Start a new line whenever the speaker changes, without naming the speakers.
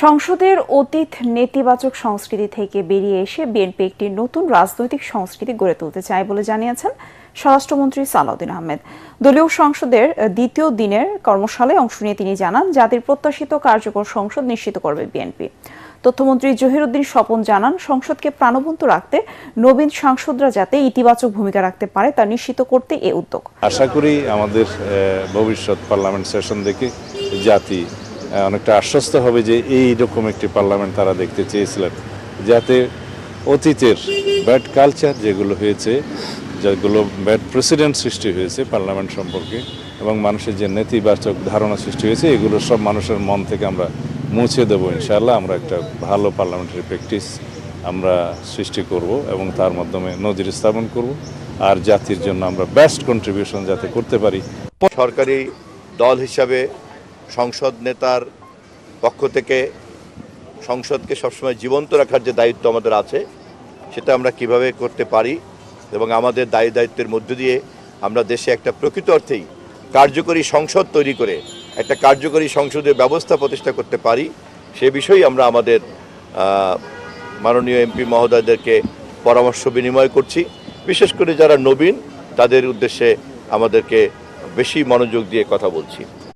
সংসদের অতীত নেতিবাচক সংস্কৃতি থেকে বেরিয়ে এসে বিএনপি একটি নতুন রাজনৈতিক সংস্কৃতি গড়ে তুলতে চায় বলে জানিয়েছেন স্বরাষ্ট্রমন্ত্রী সালাউদ্দিন আহমেদ। দলীয় সংসদের দ্বিতীয় দিনের কর্মশালায় অংশ নিয়ে তিনি জানান, জাতির প্রত্যাশিত কার্যকর সংসদ নিশ্চিত করবে বিএনপি। তথ্যমন্ত্রী জহিরুদ্দিন স্বপন জানান, সংসদকে প্রাণবন্ত রাখতে নবীন সাংসদরা যাতে ইতিবাচক ভূমিকা রাখতে পারে তা নিশ্চিত করতে এ উদ্যোগ।
আশা করি আমাদের ভবিষ্যৎ পার্লামেন্ট সেশন দেখে জাতি অনেকটা আশ্বস্ত হবে যে এইরকম একটি পার্লামেন্ট তারা দেখতে চেয়েছিলেন, যাতে অতীতের ব্যাড কালচার যেগুলো হয়েছে, যেগুলো ব্যাড প্রেসিডেন্ট সৃষ্টি হয়েছে পার্লামেন্ট সম্পর্কে এবং মানুষের যে নেতিবাচক ধারণা সৃষ্টি হয়েছে, এগুলো সব মানুষের মন থেকে আমরা মুছে দেবো ইনশাআল্লাহ। আমরা একটা ভালো পার্লামেন্টারি প্র্যাকটিস আমরা সৃষ্টি করব এবং তার মাধ্যমে নজির স্থাপন করব আর জাতির জন্য আমরা বেস্ট কন্ট্রিবিউশন যাতে করতে পারি।
সরকারি দল হিসাবে সংসদ নেতার পক্ষ থেকে সংসদকে সবসময় জীবন্ত রাখার যে দায়িত্ব আমাদের আছে, সেটা আমরা কিভাবে করতে পারি এবং আমাদের দায়িত্বের মধ্য দিয়ে আমরা দেশে একটা প্রকৃত অর্থেই কার্যকরী সংসদ তৈরি করে একটা কার্যকরী সংসদের ব্যবস্থা প্রতিষ্ঠা করতে পারি, সে বিষয়েই আমরা আমাদের মাননীয় এমপি মহোদয়দেরকে পরামর্শ বিনিময় করছি। বিশেষ করে যারা নবীন, তাদের উদ্দেশ্যে আমাদেরকে বেশি মনোযোগ দিয়ে কথা বলছি।